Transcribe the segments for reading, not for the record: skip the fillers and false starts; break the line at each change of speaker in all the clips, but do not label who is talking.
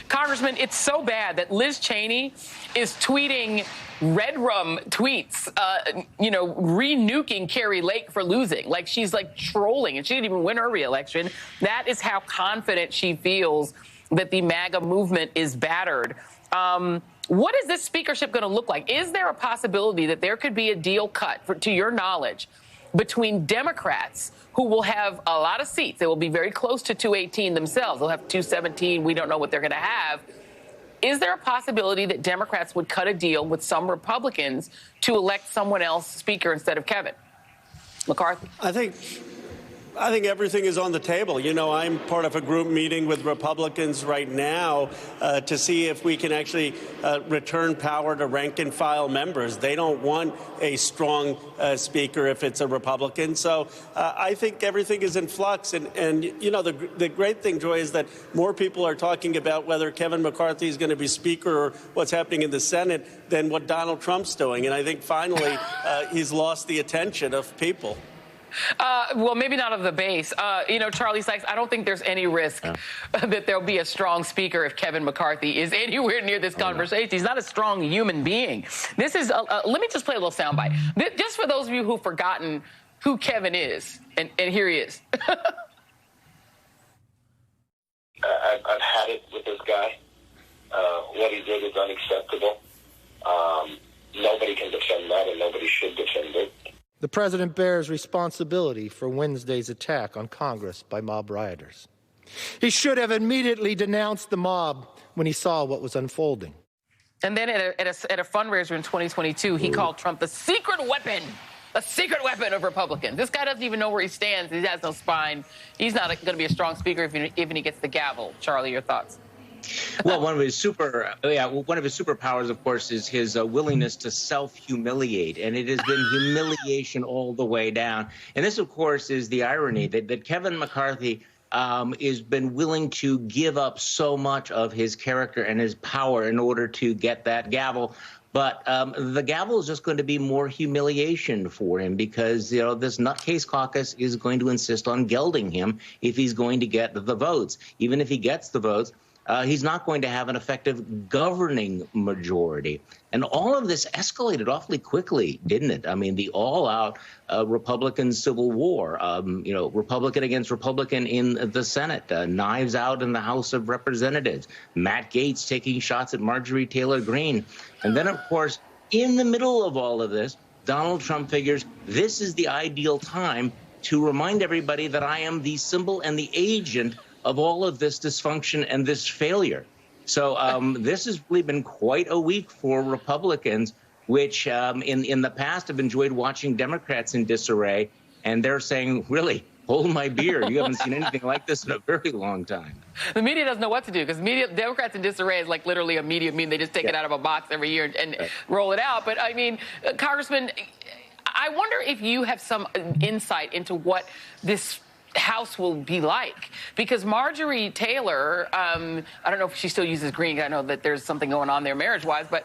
Congressman, it's so bad that Liz Cheney is tweeting red rum tweets, re-nuking Carrie Lake for losing. Like, she's like trolling, and she didn't even win her reelection. That is how confident she feels that the MAGA movement is battered. What is this speakership going to look like? Is there a possibility that there could be a deal cut, to your knowledge, between Democrats who will have a lot of seats? They will be very close to 218 themselves. They'll have 217. We don't know what they're going to have. Is there a possibility that Democrats would cut a deal with some Republicans to elect someone else speaker instead of Kevin McCarthy?
I think everything is on the table. You know, I'm part of a group meeting with Republicans right now to see if we can actually return power to rank-and-file members. They don't want a strong speaker if it's a Republican. So I think everything is in flux. And you know, the great thing, Joy, is that more people are talking about whether Kevin McCarthy is going to be speaker or what's happening in the Senate than what Donald Trump's doing. And I think finally he's lost the attention of people.
Well, maybe not of the base. Charlie Sykes, I don't think there's any risk that there'll be a strong speaker if Kevin McCarthy is anywhere near this conversation. He's not a strong human being. This is, let me just play a little soundbite. Just for those of you who've forgotten who Kevin is, and here he is.
I've had it with this guy. What he did is unacceptable. Nobody can defend that, and nobody should defend it.
The president bears responsibility for Wednesday's attack on Congress by mob rioters. He should have immediately denounced the mob when he saw what was unfolding.
And then at a fundraiser in 2022, he called Trump a secret weapon of Republicans. This guy doesn't even know where he stands. He has no spine. He's not going to be a strong speaker even he gets the gavel. Charlie, your thoughts?
Well, one of his superpowers, of course, is his willingness to self-humiliate, and it has been humiliation all the way down. And this, of course, is the irony that Kevin McCarthy has been willing to give up so much of his character and his power in order to get that gavel. But the gavel is just going to be more humiliation for him because, this nutcase caucus is going to insist on gelding him if he's going to get the votes. Even if he gets the votes, he's not going to have an effective governing majority. And all of this escalated awfully quickly, didn't it? I mean, the all-out Republican civil war, Republican against Republican in the Senate, knives out in the House of Representatives, Matt Gaetz taking shots at Marjorie Taylor Greene. And then, of course, in the middle of all of this, Donald Trump figures this is the ideal time to remind everybody that I am the symbol and the agent of all of this dysfunction and this failure. So this has really been quite a week for Republicans, which in the past have enjoyed watching Democrats in disarray. And they're saying, really, hold my beer. You haven't seen anything like this in a very long time.
The media doesn't know what to do because Democrats in disarray is like literally a media meme. They just take it out of a box every year and roll it out. But I mean, Congressman, I wonder if you have some insight into what this House will be like, because Marjorie Taylor, I don't know if she still uses green. I know that there's something going on there marriage-wise, but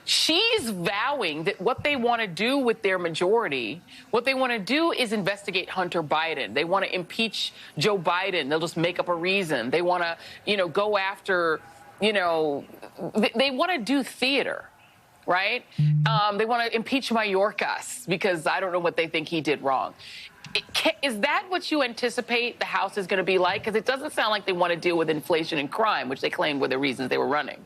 she's vowing that what they want to do with their majority, what they want to do is investigate Hunter Biden. They want to impeach Joe Biden. They'll just make up a reason. They want to, go after, they want to do theater. Right? They want to impeach Mayorkas because I don't know what they think he did wrong. Is that what you anticipate the House is going to be like? Because it doesn't sound like they want to deal with inflation and crime, which they claimed were the reasons they were running.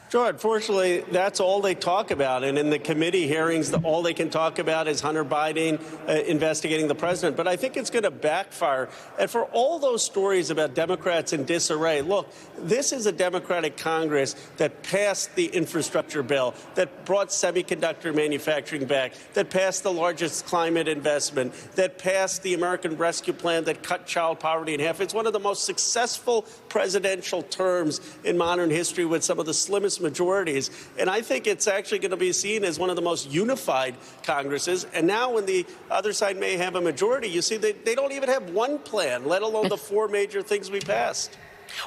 Sure. Unfortunately, that's all they talk about. And in the committee hearings, all they can talk about is Hunter Biden investigating the president. But I think it's going to backfire. And for all those stories about Democrats in disarray, look, this is a Democratic Congress that passed the infrastructure bill, that brought semiconductor manufacturing back, that passed the largest climate investment, that passed the American Rescue Plan that cut child poverty in half. It's one of the most successful presidential terms in modern history with some of the slimmest majorities. And I think it's actually going to be seen as one of the most unified Congresses. And now when the other side may have a majority, you see they don't even have one plan, let alone the four major things we passed.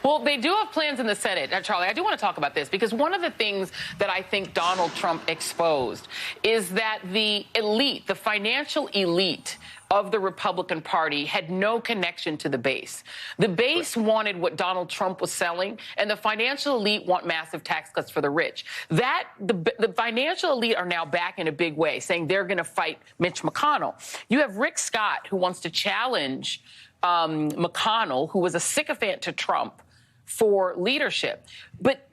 Well, they do have plans in the Senate. Charlie, I do want to talk about this because one of the things that I think Donald Trump exposed is that the elite, the financial elite of the Republican Party had no connection to the base. The base wanted what Donald Trump was selling, and the financial elite want massive tax cuts for the rich. The financial elite are now back in a big way, saying they're going to fight Mitch McConnell. You have Rick Scott, who wants to challenge McConnell, who was a sycophant to Trump, for leadership. But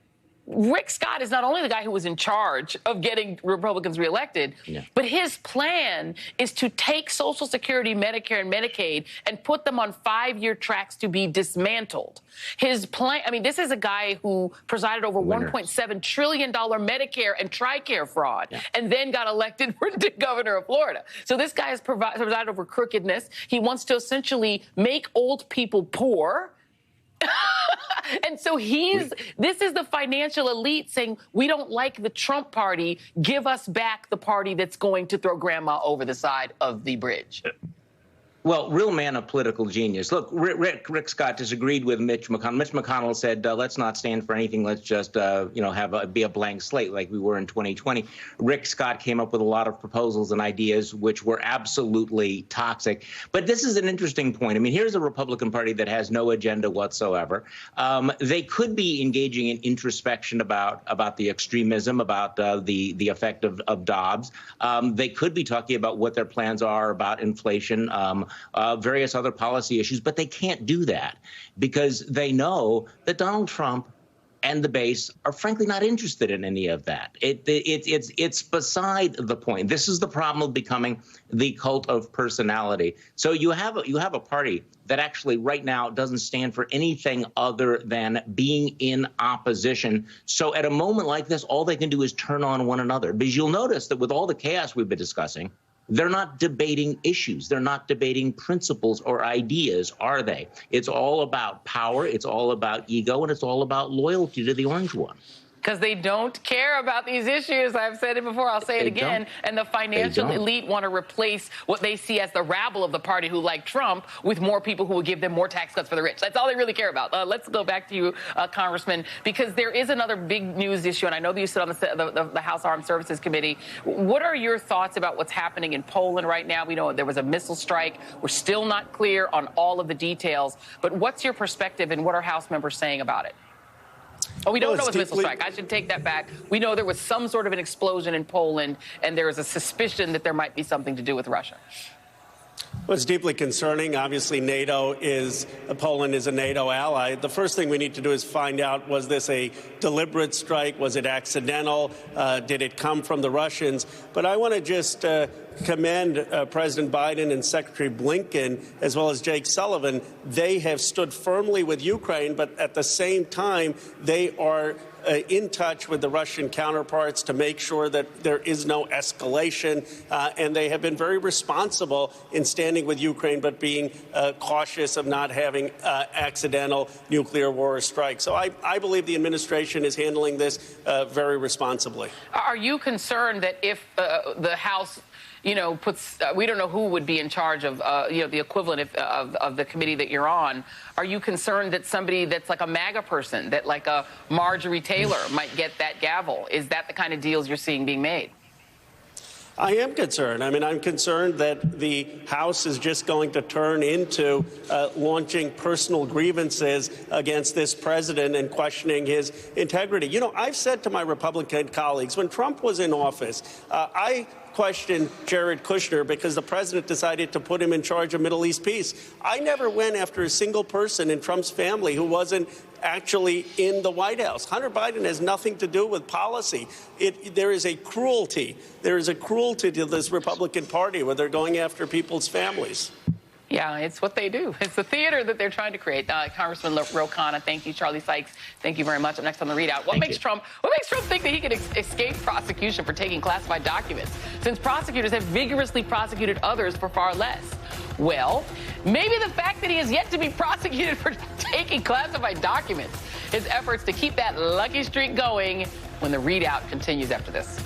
Rick Scott is not only the guy who was in charge of getting Republicans reelected, but his plan is to take Social Security, Medicare, and Medicaid and put them on 5-year tracks to be dismantled. His plan, I mean, this is a guy who presided over $1.7 trillion Medicare and TRICARE fraud and then got elected to governor of Florida. So this guy has presided over crookedness. He wants to essentially make old people poor. And so this is the financial elite saying, we don't like the Trump party. Give us back the party that's going to throw grandma over the side of the bridge.
Well, real man of political genius. Look, Rick Scott disagreed with Mitch McConnell. Mitch McConnell said, let's not stand for anything. Let's just, be a blank slate like we were in 2020. Rick Scott came up with a lot of proposals and ideas which were absolutely toxic. But this is an interesting point. I mean, here's a Republican Party that has no agenda whatsoever. They could be engaging in introspection about the extremism, about the effect of Dobbs. They could be talking about what their plans are about inflation, various other policy issues, but they can't do that because they know that Donald Trump and the base are frankly not interested in any of that. It's beside the point. This is the problem of becoming the cult of personality. So you have a party that actually right now doesn't stand for anything other than being in opposition. So at a moment like this, all they can do is turn on one another. Because you'll notice that with all the chaos we've been discussing, they're not debating issues. They're not debating principles or ideas, are they? It's all about power. It's all about ego. And it's all about loyalty to the orange one.
Because they don't care about these issues. I've said it before. I'll say it again. And the financial elite want to replace what they see as the rabble of the party who like Trump with more people who will give them more tax cuts for the rich. That's all they really care about. Let's go back to you, Congressman, because there is another big news issue. And I know that you sit on the House Armed Services Committee. What are your thoughts about what's happening in Poland right now? We know there was a missile strike. We're still not clear on all of the details. But what's your perspective and what are House members saying about it? Oh, we don't know it's a missile strike. I should take that back. We know there was some sort of an explosion in Poland, and there is a suspicion that there might be something to do with Russia.
Well, it's deeply concerning. Obviously, Poland is a NATO ally. The first thing we need to do is find out, was this a deliberate strike? Was it accidental? Did it come from the Russians? But I want to just commend President Biden and Secretary Blinken, as well as Jake Sullivan. They have stood firmly with Ukraine, but at the same time, they are in touch with the Russian counterparts to make sure that there is no escalation. And they have been very responsible in standing with Ukraine, but being cautious of not having accidental nuclear war strikes. So I believe the administration is handling this very responsibly.
Are you concerned that if the House we don't know who would be in charge of, the equivalent of the committee that you're on. Are you concerned that somebody that's like a MAGA person, that like a Marjorie Taylor might get that gavel? Is that the kind of deals you're seeing being made?
I am concerned. I mean, I'm concerned that the House is just going to turn into launching personal grievances against this president and questioning his integrity. I've said to my Republican colleagues, when Trump was in office, I questioned Jared Kushner because the president decided to put him in charge of Middle East peace. I never went after a single person in Trump's family who wasn't actually in the White House. Hunter Biden has nothing to do with policy. There is a cruelty. There is a cruelty to this Republican Party where they're going after people's families.
Yeah, it's what they do. It's the theater that they're trying to create. Congressman Khanna, thank you. Charlie Sykes, thank you very much. Up next on the ReidOut. What makes Trump think that he can escape prosecution for taking classified documents, since prosecutors have vigorously prosecuted others for far less? Well, maybe the fact that he has yet to be prosecuted for taking classified documents, his efforts to keep that lucky streak going when the ReidOut continues after this.